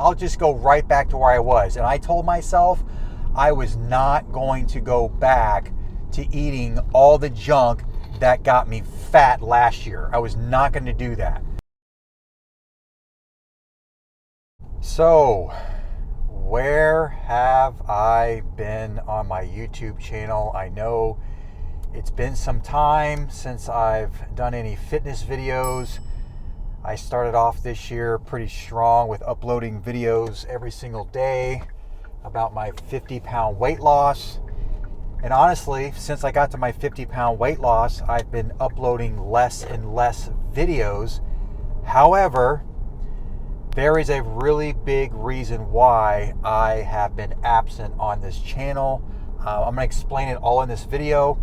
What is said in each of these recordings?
I'll just go right back to where I was. And I told myself I was not going to go back to eating all the junk that got me fat last year. I was not going to do that. So, where have I been on my YouTube channel? I know it's been some time since I've done any fitness videos. I started off this year pretty strong with uploading videos every single day about my 50-pound weight loss. And honestly, since I got to my 50-pound weight loss, I've been uploading less and less videos. However, there is a really big reason why I have been absent on this channel. I'm going to explain it all in this video.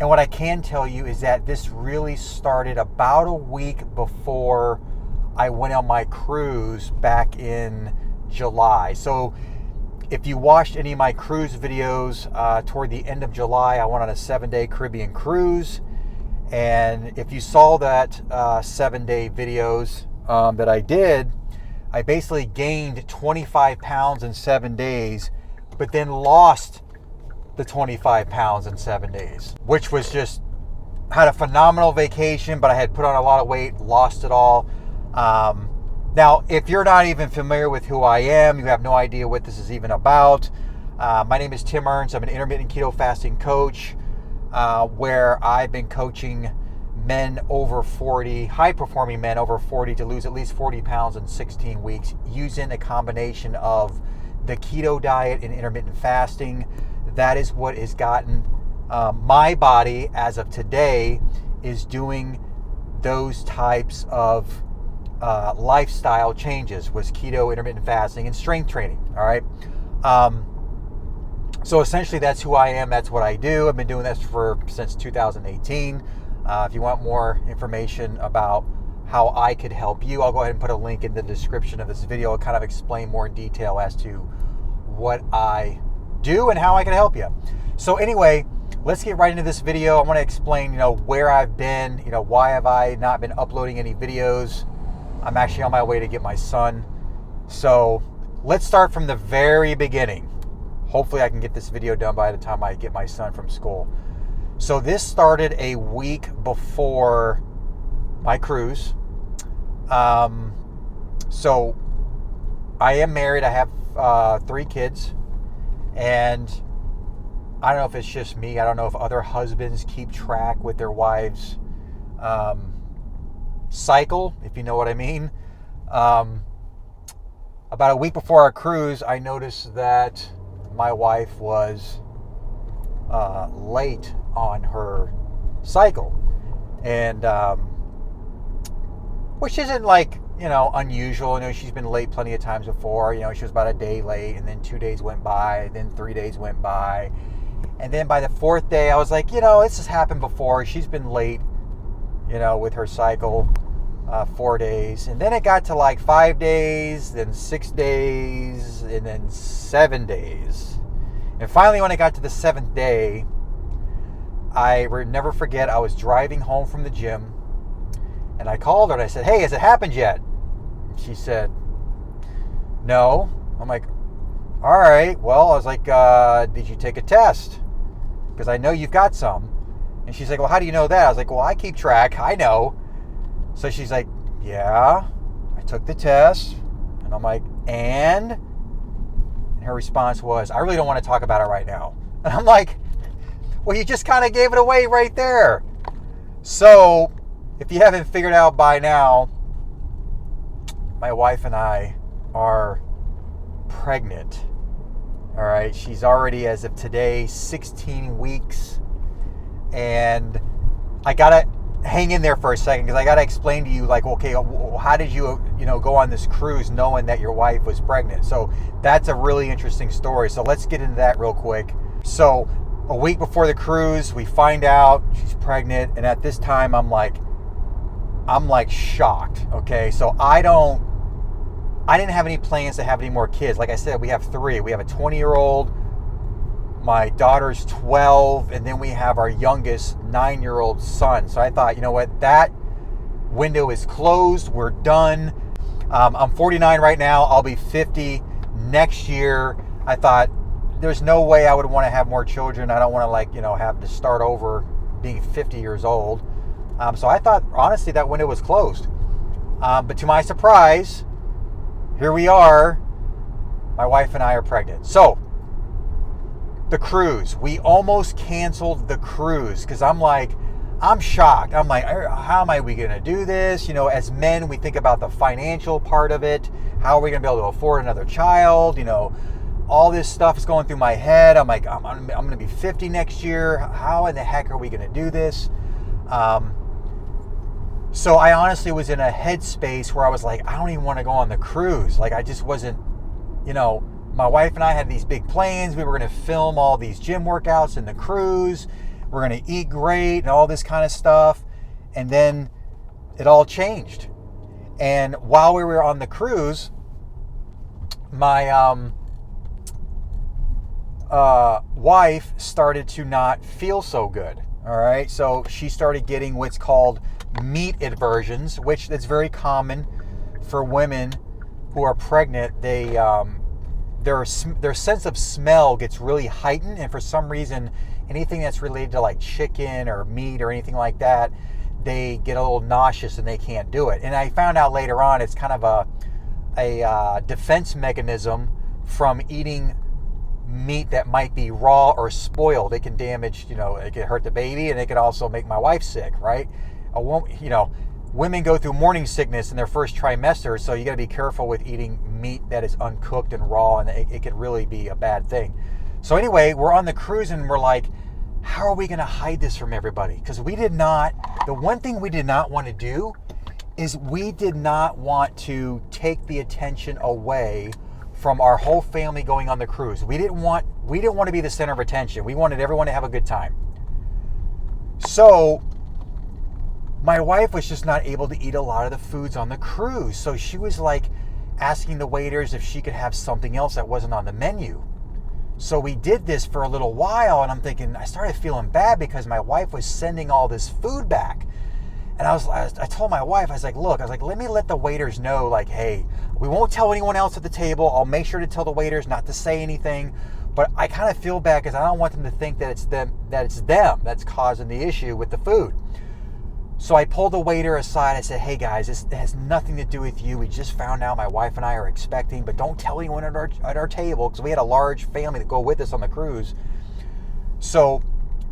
And what I can tell you is that this really started about a week before I went on my cruise back in July. So if you watched any of my cruise videos toward the end of July, I went on a 7-day Caribbean cruise. And if you saw that 7-day videos that I did, I basically gained 25 pounds in 7 days, but then lost the 25 pounds in 7 days, which was just, had a phenomenal vacation, but I had put on a lot of weight, lost it all. Now, if you're not even familiar with who I am, you have no idea what this is even about. My name is Tim Ernst. I'm an intermittent keto fasting coach, where I've been coaching men over 40, high-performing men over 40 to lose at least 40 pounds in 16 weeks using a combination of the keto diet and intermittent fasting. That is what has gotten my body, as of today, is doing those types of lifestyle changes, was keto, intermittent fasting, and strength training, all right? So essentially that's who I am, that's what I do. I've been doing this since 2018. If you want more information about how I could help you, I'll go ahead and put a link in the description of this video. I'll kind of explain more in detail as to what I do and how I can help you. So anyway, let's get right into this video. I want to explain, where I've been, why have I not been uploading any videos. I'm actually on my way to get my son. So let's start from the very beginning. Hopefully I can get this video done by the time I get my son from school. So this started a week before my cruise. So I am married. I have 3 kids. And I don't know if it's just me. I don't know if other husbands keep track with their wives' cycle, if you know what I mean. About a week before our cruise, I noticed that my wife was late on her cycle. And which isn't like, unusual. She's been late plenty of times before. She was about a day late, and then 2 days went by, then 3 days went by. And then by the 4th day, I was like, this has happened before. She's been late, with her cycle, 4 days. And then it got to like 5 days, then 6 days, and then 7 days. And finally, when I got to the 7th day, I will never forget, I was driving home from the gym, and I called her and I said, "Hey, has it happened yet?" She said, "No." I'm like, "All right, well," I was like, "Did you take a test? Because I know you've got some." And she's like, "Well, how do you know that?" I was like, "Well, I keep track. I know." So she's like, "Yeah, I took the test." And I'm like, And her response was, "I really don't want to talk about it right now." And I'm like, well, you just kind of gave it away right there. So if you haven't figured out by now, my wife and I are pregnant. All right. She's already, as of today, 16 weeks. And I got to hang in there for a second, because I got to explain to you, like, okay, how did you, go on this cruise knowing that your wife was pregnant? So that's a really interesting story. So let's get into that real quick. So a week before the cruise, we find out she's pregnant. And at this time, I'm like shocked. Okay. So I didn't have any plans to have any more kids. Like I said, we have 3. We have a 20-year-old, my daughter's 12, and then we have our youngest 9-year-old son. So I thought, you know what, that window is closed. We're done. I'm 49 right now. I'll be 50 next year. I thought there's no way I would want to have more children. I don't want to have to start over being 50 years old. So I thought, honestly, that window was closed. But to my surprise, here we are. My wife and I are pregnant. So the cruise, we almost canceled the cruise because I'm shocked. I'm like, how am we going to do this? As men, we think about the financial part of it. How are we going to be able to afford another child? All this stuff is going through my head. I'm like, I'm going to be 50 next year. How in the heck are we going to do this? So I honestly was in a headspace where I was like, I don't even want to go on the cruise. Like, I just wasn't, my wife and I had these big plans. We were going to film all these gym workouts in the cruise. We're going to eat great and all this kind of stuff. And then it all changed. And while we were on the cruise, my wife started to not feel so good. All right. So she started getting what's called meat aversions, which is very common for women who are pregnant. Their sense of smell gets really heightened, and for some reason, anything that's related to like chicken or meat or anything like that, they get a little nauseous and they can't do it. And I found out later on it's kind of a defense mechanism from eating meat that might be raw or spoiled. It can damage, it can hurt the baby, and it can also make my wife sick, right? Women go through morning sickness in their first trimester, so you got to be careful with eating meat that is uncooked and raw, and it could really be a bad thing. So anyway, we're on the cruise and we're like, how are we going to hide this from everybody? Because the one thing we did not want to do is we did not want to take the attention away from our whole family going on the cruise. We didn't want to be the center of attention. We wanted everyone to have a good time. So my wife was just not able to eat a lot of the foods on the cruise. So she was like asking the waiters if she could have something else that wasn't on the menu. So we did this for a little while, and I'm thinking, I started feeling bad because my wife was sending all this food back. And I told my wife, I was like, let me let the waiters know, like, hey, we won't tell anyone else at the table. I'll make sure to tell the waiters not to say anything. But I kind of feel bad because I don't want them to think that it's them that's causing the issue with the food. So I pulled the waiter aside. I said, hey guys, this has nothing to do with you. We just found out my wife and I are expecting, but don't tell anyone at our table, because we had a large family to go with us on the cruise. So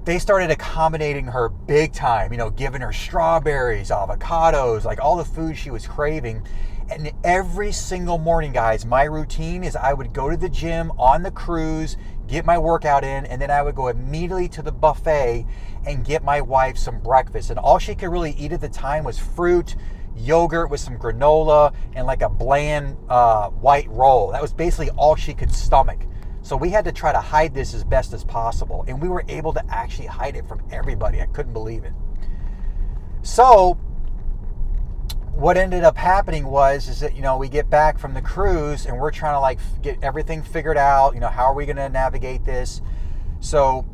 they started accommodating her big time, giving her strawberries, avocados, like all the food she was craving. And every single morning, guys, my routine is I would go to the gym on the cruise, get my workout in, and then I would go immediately to the buffet and get my wife some breakfast. And all she could really eat at the time was fruit, yogurt with some granola, and like a bland white roll. That was basically all she could stomach. So we had to try to hide this as best as possible. And we were able to actually hide it from everybody. I couldn't believe it. So what ended up happening is that, we get back from the cruise and we're trying to get everything figured out. How are we going to navigate this? So,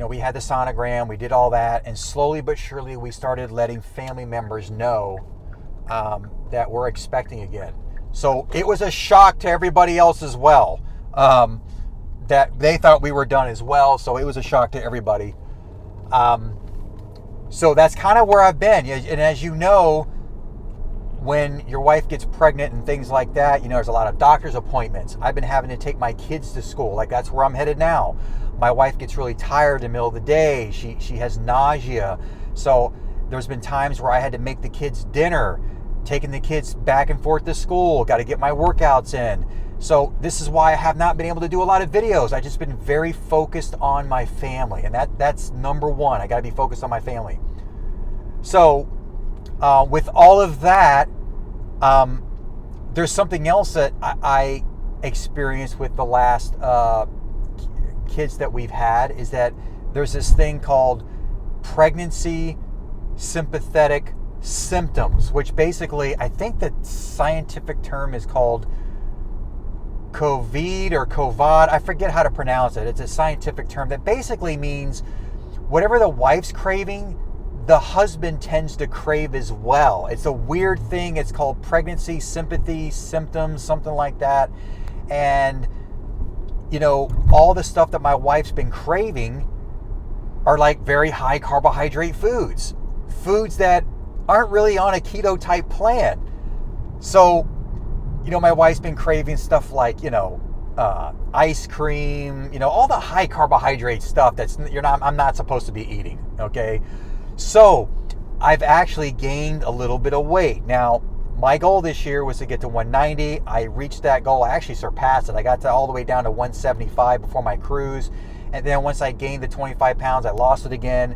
we had the sonogram, we did all that, and slowly but surely we started letting family members know that we're expecting again. So it was a shock to everybody else as well, that they thought we were done as well. So it was a shock to everybody. So that's kind of where I've been. And as you know, when your wife gets pregnant and things like that, there's a lot of doctor's appointments. I've been having to take my kids to school. Like, that's where I'm headed now. My wife gets really tired in the middle of the day. She has nausea. So there's been times where I had to make the kids dinner, taking the kids back and forth to school, got to get my workouts in. So this is why I have not been able to do a lot of videos. I've just been very focused on my family. And that's number one. I got to be focused on my family. So with all of that, there's something else that I experienced with the last kids that we've had, is that there's this thing called pregnancy sympathetic symptoms, which basically, I think the scientific term is called COVID or COVAD. I forget how to pronounce it. It's a scientific term that basically means whatever the wife's craving, the husband tends to crave as well. It's a weird thing. It's called pregnancy sympathy symptoms, something like that. And, all the stuff that my wife's been craving are like very high carbohydrate foods that aren't really on a keto type plan. So, my wife's been craving stuff like, ice cream, all the high carbohydrate stuff I'm not supposed to be eating. Okay. So I've actually gained a little bit of weight. Now, my goal this year was to get to 190. I reached that goal. I actually surpassed it. I got all the way down to 175 before my cruise. And then once I gained the 25 pounds, I lost it again.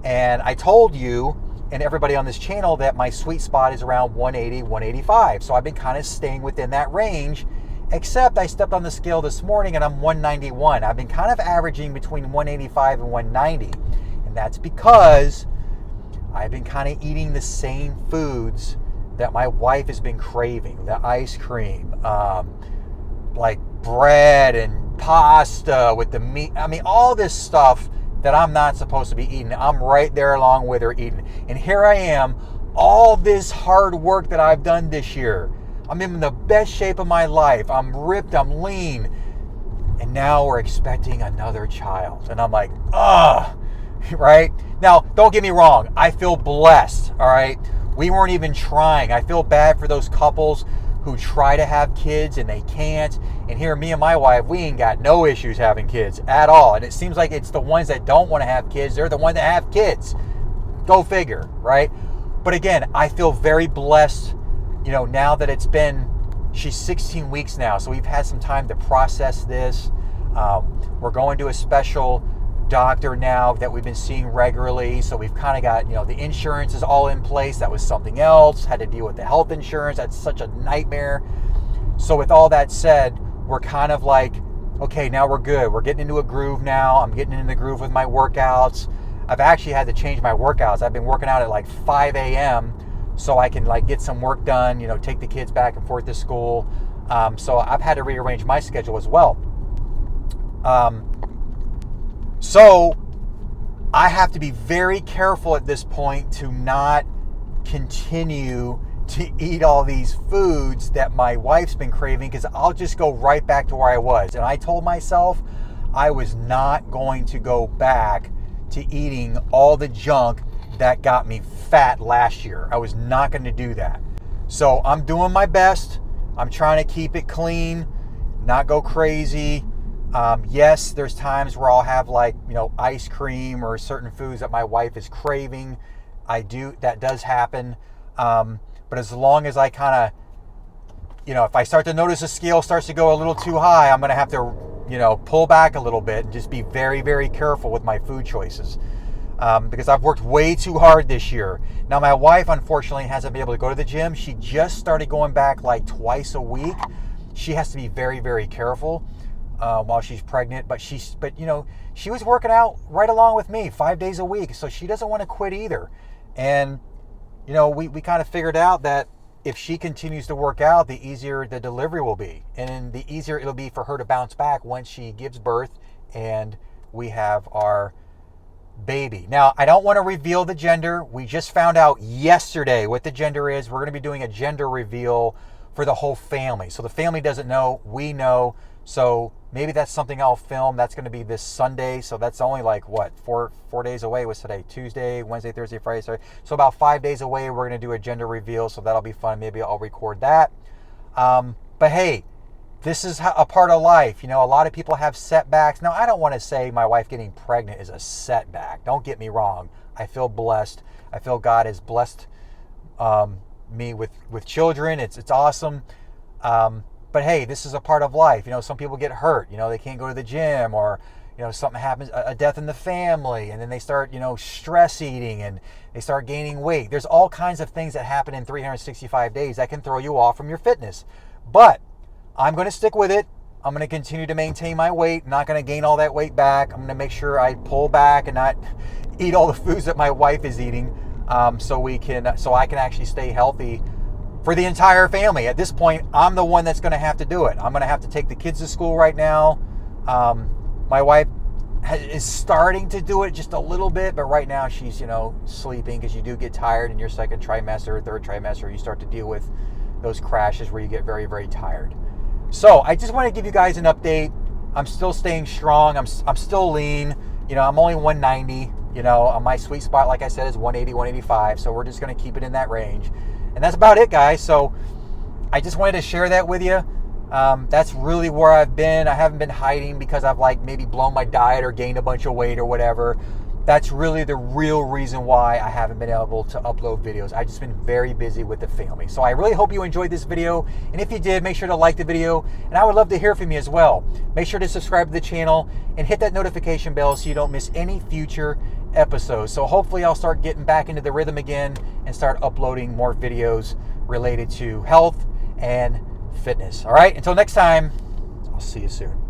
And I told you and everybody on this channel that my sweet spot is around 180, 185. So I've been kind of staying within that range, except I stepped on the scale this morning and I'm 191. I've been kind of averaging between 185 and 190. And that's because I've been kind of eating the same foods that my wife has been craving. The ice cream, like bread and pasta with the meat. I mean, all this stuff that I'm not supposed to be eating. I'm right there along with her eating. And here I am, all this hard work that I've done this year. I'm in the best shape of my life. I'm ripped, I'm lean. And now we're expecting another child. And I'm like, ugh, right? Now, don't get me wrong. I feel blessed, all right? We weren't even trying. I feel bad for those couples who try to have kids and they can't. And here, me and my wife, we ain't got no issues having kids at all. And it seems like it's the ones that don't want to have kids, they're the ones that have kids. Go figure, right? But again, I feel very blessed, now that she's 16 weeks now. So we've had some time to process this. We're going to a special doctor now that we've been seeing regularly. So we've kind of got, the insurance is all in place. That was something else. Had to deal with the health insurance. That's such a nightmare. So with all that said, we're kind of like, okay, now we're good. We're getting into a groove now. I'm getting in the groove with my workouts. I've actually had to change my workouts. I've been working out at like 5 a.m. so I can like get some work done, take the kids back and forth to school. So I've had to rearrange my schedule as well. So I have to be very careful at this point to not continue to eat all these foods that my wife's been craving, because I'll just go right back to where I was. And I told myself I was not going to go back to eating all the junk that got me fat last year. I was not going to do that. So I'm doing my best. I'm trying to keep it clean, not go crazy. Yes, there's times where I'll have ice cream or certain foods that my wife is craving. That does happen. But as long as I kind of, if I start to notice the scale starts to go a little too high, I'm going to have to, pull back a little bit and just be very, very careful with my food choices. Because I've worked way too hard this year. Now, my wife, unfortunately, hasn't been able to go to the gym. She just started going back like twice a week. She has to be very, very careful while she's pregnant. But she was working out right along with me 5 days a week. So she doesn't want to quit either. And, we kind of figured out that if she continues to work out, the easier the delivery will be. And the easier it'll be for her to bounce back once she gives birth and we have our baby. Now, I don't want to reveal the gender. We just found out yesterday what the gender is. We're going to be doing a gender reveal for the whole family. So the family doesn't know, we know. So maybe that's something I'll film. That's going to be this Sunday. So that's only like four days away. What's today? Tuesday, Wednesday, Thursday, Friday, Saturday. So about 5 days away, we're going to do a gender reveal. So that'll be fun. Maybe I'll record that. But hey, this is a part of life. A lot of people have setbacks. Now, I don't want to say my wife getting pregnant is a setback. Don't get me wrong. I feel blessed. I feel God has blessed me with children. It's awesome. But hey, this is a part of life. Some people get hurt. They can't go to the gym, or something happens, a death in the family, and then they start stress eating and they start gaining weight. There's all kinds of things that happen in 365 days that can throw you off from your fitness. But I'm going to stick with it. I'm going to continue to maintain my weight. I'm not going to gain all that weight back. I'm going to make sure I pull back and not eat all the foods that my wife is eating, so I can actually stay healthy for the entire family. At this point, I'm the one that's going to have to do it. I'm going to have to take the kids to school right now. My wife is starting to do it just a little bit, but right now she's, sleeping, because you do get tired in your second trimester or third trimester. You start to deal with those crashes where you get very, very tired. So I just want to give you guys an update. I'm still staying strong. I'm still lean. I'm only 190. My sweet spot, like I said, is 180, 185. So we're just going to keep it in that range. And that's about it, guys. So I just wanted to share that with you. That's really where I've been. I haven't been hiding because I've maybe blown my diet or gained a bunch of weight or whatever. That's really the real reason why I haven't been able to upload videos. I've just been very busy with the family. So I really hope you enjoyed this video. And if you did, make sure to like the video. And I would love to hear from you as well. Make sure to subscribe to the channel and hit that notification bell so you don't miss any future episodes. So hopefully I'll start getting back into the rhythm again and start uploading more videos related to health and fitness. All right, until next time, I'll see you soon.